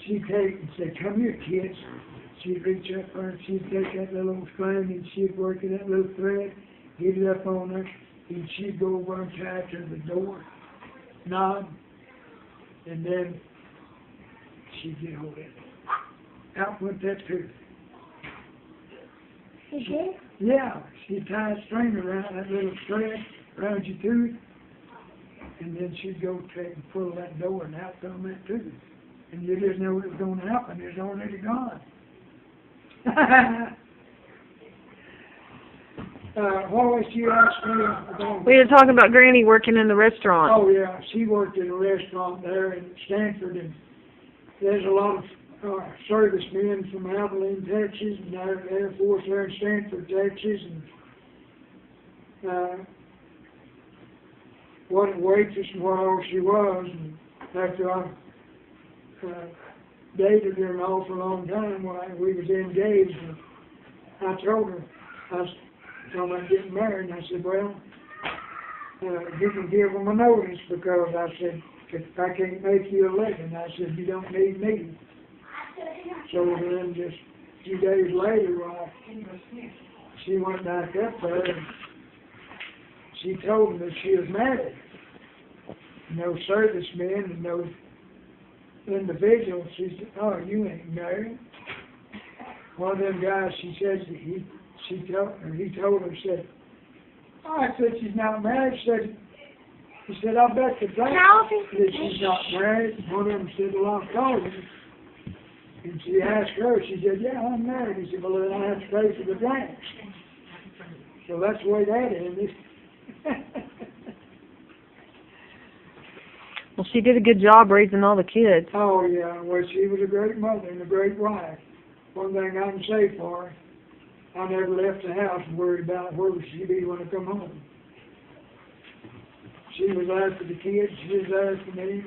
she'd take and say, come here, kids. She'd reach up her and she'd take that little old string and she'd work in that little thread, get it up on her, and she'd go over and tie it to the door knob, and then she'd get hold of it. Out went that tooth. Yeah, she'd tie a string around that little thread around your tooth, and then she'd go take and pull that door and out come that tooth. And you didn't know what was going to happen. It was already gone. What was you asking me about? We were talking about Granny working in the restaurant. Oh, yeah. She worked in a restaurant there in Stanford, and there's a lot of servicemen from Abilene, Texas, and Air Force there in Stanford, Texas, and what a waitress and what all she was. And after I dated her an awful long time while we was engaged, and I told her, I was talking about getting married, and I said, well, you can give them a notice, because I said, if I can't make you a living, I said, you don't need me. So then just a few days later, she went back up there, and she told them that she was married. No servicemen and no individuals. She said, oh, you ain't married. One of them guys, she said, he told her, said, oh, I said, she's not married. He said, I bet the bank that she's not married. One of them said, well, I'll call you. And she asked her, she said, yeah, I'm married. He said, well, then I have to pay for the drinks. So that's the way that ended. Well, she did a good job raising all the kids. Oh, yeah. Well, she was a great mother and a great wife. One thing I can say for her, I never left the house and worried about where she'd be when I come home. She was there for the kids. She was there for me.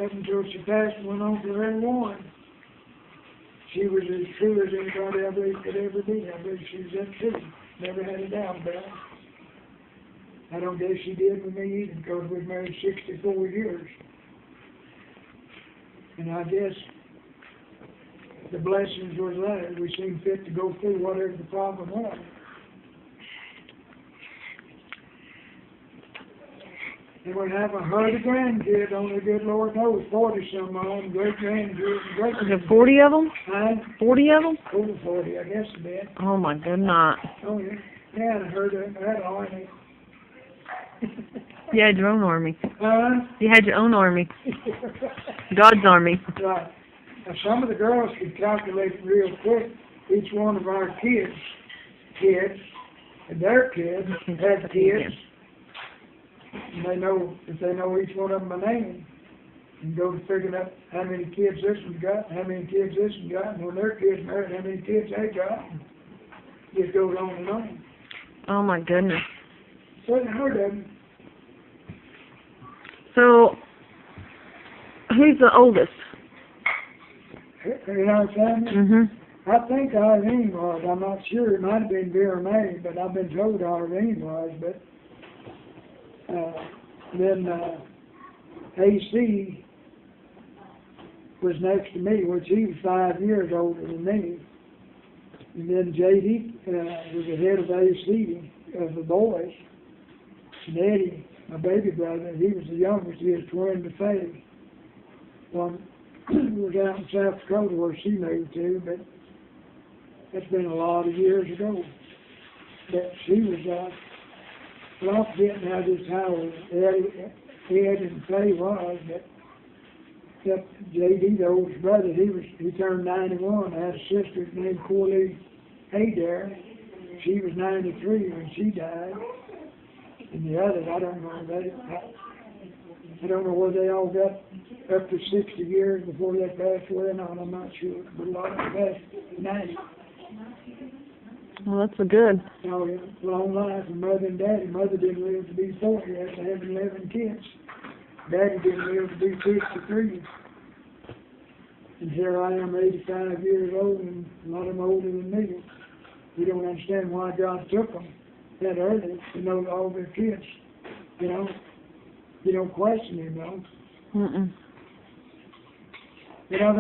Up until she passed and went on to her one. She was as true as anybody I believe could ever be. I believe she was that true. Never had a doubt about it. I don't guess she did with me either, because we've married 64 years. And I guess the blessings was there. We seemed fit to go through whatever the problem was. And we have a herd of grandkids, only good Lord knows, 40-some of them, great-grandkids, great. Is there 40 of them? Huh? 40 of them? Over 40, I guess a bit. Oh, my goodness. Oh, yeah. Yeah, and a herd of that army. You had your own army. Huh? You had your own army. God's army. Right. Now, some of the girls could calculate it real quick. Each one of our kids, and their kids, had kids. And they know, if they know each one of them by name, and go to figuring out how many kids this one got, how many kids this one got, and when their kids married, how many kids they got. And just goes on and on. Oh, my goodness. So I heard of them. So, who's the oldest? In our family? Mm-hmm. I think Irene was. I'm not sure. It might have been Vera May, but I've been told Irene was. But then AC was next to me, which he was 5 years older than me. And then JD was the head of AC of the boys. And Eddie, my baby brother, he was the youngest. He was twin to Faye. One was out in South Dakota where she moved to, but that's been a lot of years ago. But she was, well, I'm forgetting how this how Ed and Faye was, but JD, the oldest brother, he turned 91. I had a sister named Corley Adair. She was 93 when she died. And the others, I don't know. I don't know whether they all got up to 60 years before they passed away or not. I'm not sure. But a lot of them passed 90. Well, that's a good. Oh, yeah. Long life. And Mother and Daddy. Mother didn't live to be 40 after having 11 kids. Daddy didn't live to be 53. And here I am, 85 years old, and a lot of them older than me. We don't understand why God took them that early to know all their kids. You know, you don't question him, though. Mm-mm. But I've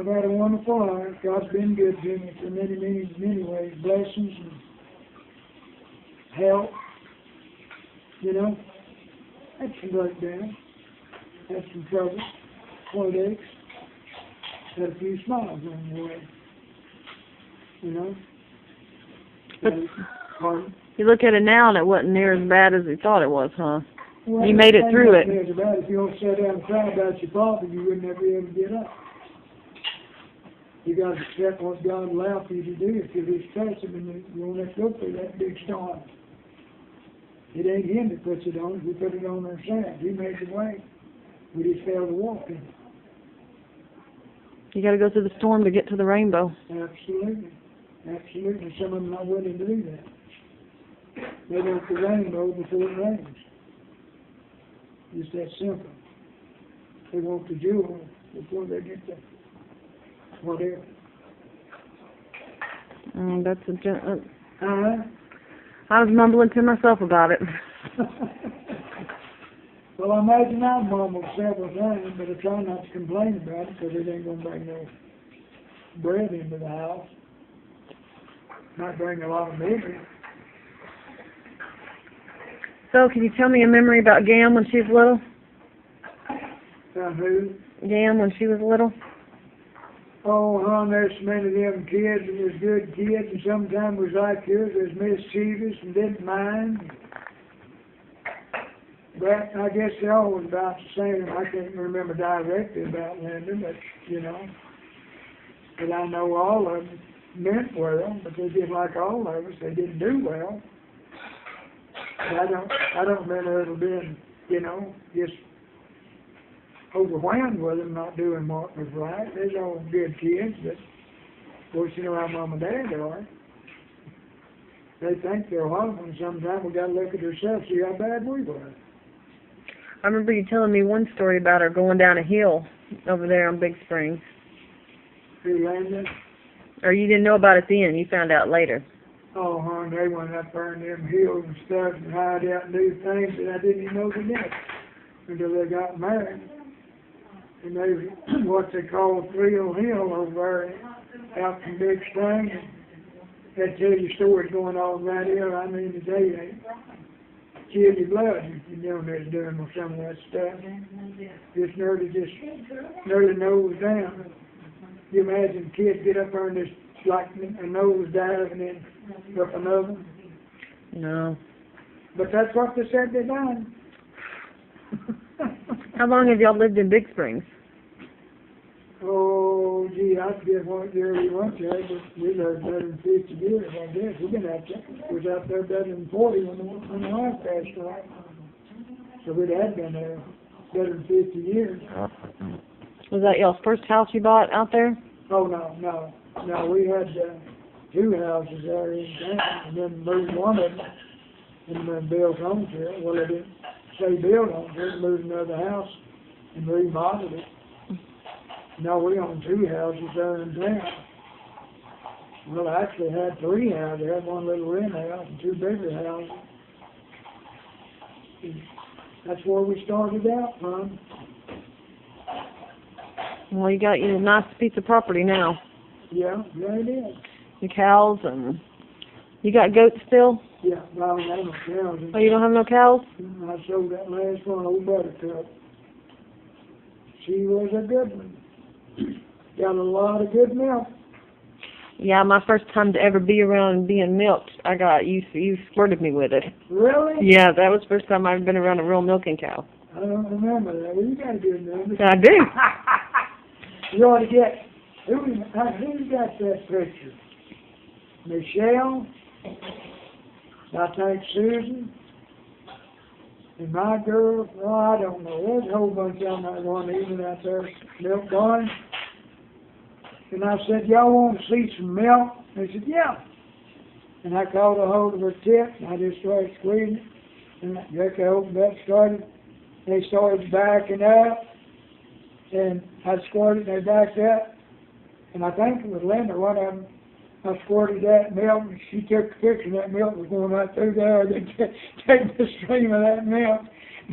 had a wonderful life. God's been good to me for many, many, many ways. Blessings and help. You know, had some breakdowns, had some trouble, heartaches, had a few smiles on the way. You know. But Pardon? you look at it now and it wasn't near as bad as you thought it was, huh? Well, You made it through it. It's about if you don't sit down and cry about your father, you wouldn't ever be able to get up. You got to accept what God allowed for you to do if you're His person, and you won't have to go through that big storm. It ain't Him that puts it on us. We put it on ourselves. He made the way. We just failed to walk in it. You got to go through the storm to get to the rainbow. Absolutely. Absolutely. Some of them are not willing to do that. They want the rainbow before it rains. It's that simple. They want the jewel before they get the whatever. That's Uh-huh. I was mumbling to myself about it. Well, I imagine I've mumbled several times, but I try not to complain about it because it ain't going to bring no bread into the house. Might bring a lot of misery. So, can you tell me a memory about Gam when she was little? Who? Gam when she was little? Oh, hon, there's so many of them kids that was good kids, and sometimes was like yours, was mischievous and didn't mind. But I guess they're all about the same. I can't remember directly about Linda, but, you know. But I know all of them meant well, but they did like all of us. They didn't do well. But I don't remember ever being, you know, just overwhelmed with them not doing what was right. They're all good kids, but of course you know how mom and dad are. They think they're horrible, and sometimes we got to look at ourselves, see how bad we were. I remember you telling me one story about her going down a hill over there on Big Springs. Who, Landon? Or you didn't know about it then, you found out later. Oh, hon, they went up there in them hills and stuff and hide out and do things that I didn't even know they did until they got married. And they what they call Thrill Hill over there out in Big Springs. They tell you stories going on right here. I mean, today they chill your blood if you know they're doing some of that stuff. Just nearly nose down. You imagine kids get up there and just like a nose dive and then up another? No. But that's what they said they done. How long have y'all lived in Big Springs? Oh, gee, I forget what year we went there, but we lived better than 50 years, I guess. We've been out there. We was out there better than 40 when the wife passed away. So we'd had been there better than 50 years. Was that y'all's first house you bought out there? Oh, no. No, we had 2 houses there in town, and then moved one of them and then built on to it. Well, they didn't say build on to it, moved another house and remodeled it. No, we owned 2 houses there in town. Well, I actually had 3 houses. I had one little rent house and 2 bigger houses. And that's where we started out from. Well, you got you a nice piece of property now. Yeah, it is. Your cows and... You got goats still? Yeah, but I don't have no cows. Oh, you don't have no cows? I sold that last one, old Buttercup. She was a good one. Got a lot of good milk. Yeah, my first time to ever be around being milked, I got you squirted me with it. Really? Yeah, that was the first time I've been around a real milking cow. I don't remember that. Well, you got a good memory. I do. You ought to get, who's got that picture? Michelle, I think Susan, and my girl, oh, I don't know, there's a whole bunch of them that one evening out there, milk going. And I said, y'all want to see some milk? They said, yeah. And I caught a hold of her tip, and I just started squeezing it. And Jackie opened up, they started backing up. And I squirted, and they backed up. And I think it was Linda, one of them, I squirted that milk, and she took the picture, and that milk was going right through there. They take the stream of that milk.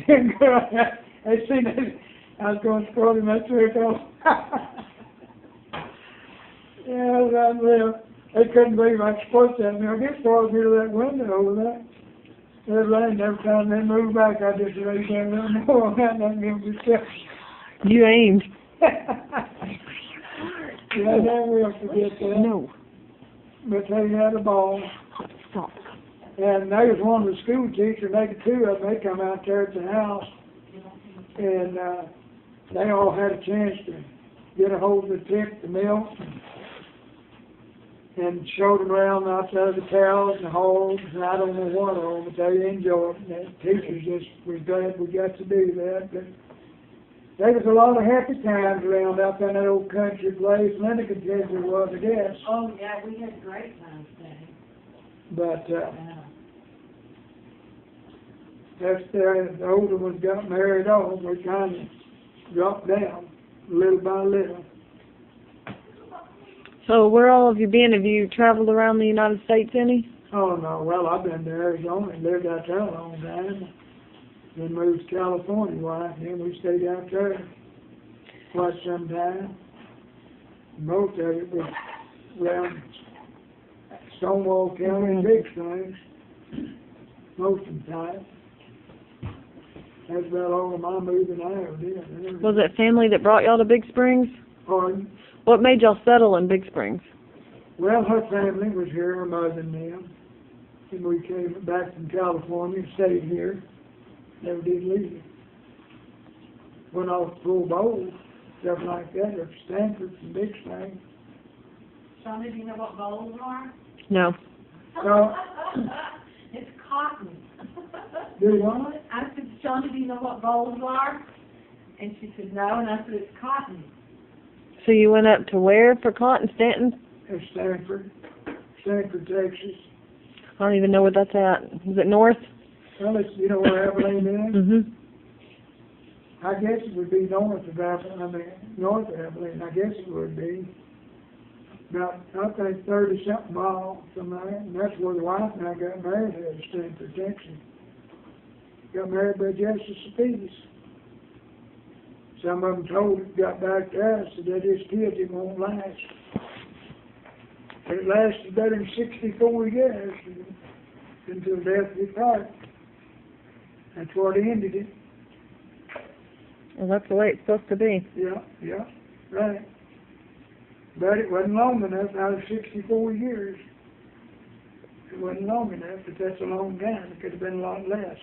Then go, they seen that I was going to squirt, and they threw it off. Yeah, that real. They couldn't believe I supposed to have me. I guess far through that window over there. It rained every time they moved back. I just laid down there and more on that and I never stepped. You aimed. Yeah, I never will forget that. No. But they had a ball. Stop. And they was one of the school teachers, maybe two of them, they come out there at the house. And they all had a chance to get a hold of the tip, the milk, and showed them around outside the cows and hogs, and I don't know what all, but they enjoyed it. And the teachers just was glad we got to do that. But there was a lot of happy times around up in that old country place. Linda could tell you there was, I guess. Oh, yeah, we had great times there. But Yeah. that's the older ones got married off. We kind of dropped down little by little. So where all have you been? Have you traveled around the United States any? Oh, no, well, I've been to Arizona and lived out there a long time. Then moved to California, why? Then we stayed out there quite some time. Most of it was around Stonewall County and Big Springs, most of the time. That's about all of my moving I ever did. Was it family that brought y'all to Big Springs? Pardon? What made y'all settle in Big Springs? Well, her family was here, her mother and them. And we came back from California and stayed here. Never did leave. Went off to Full Bowl, stuff like that, or Stanford and Big Springs. Shonda, do you know what bowls are? No. No. It's cotton. Do what? I said, Shonda, do you know what bowls are? And she said, no, and I said, it's cotton. So you went up to where for cotton, Stanton? At Stanford, Texas. I don't even know where that's at. Is it north? Well, it's, you know where Abilene is? Mm-hmm. I guess it would be north of Abilene, north of Abilene, I guess it would be. About, I think 30-something miles from there, and that's where the wife and I got married at, Stanford, Texas. Got married by Justice of Peace. Some of them got back to us, that his kids, it won't last. It lasted better than 64 years, until death did part. That's what ended it. Well, that's the way it's supposed to be. Yeah, right. But it wasn't long enough out of 64 years. It wasn't long enough, but that's a long time. It could have been a lot less.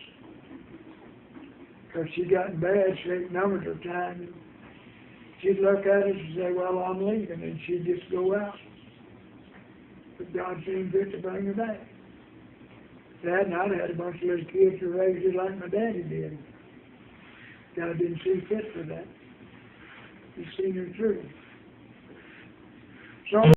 Because she got in bad shape numbers of times. She'd look at us and say, well, I'm leaving, and she'd just go out. But God seemed fit to bring her back. Dad and I had a bunch of little kids who raised it like my daddy did. God didn't see fit for that. He seen her through. So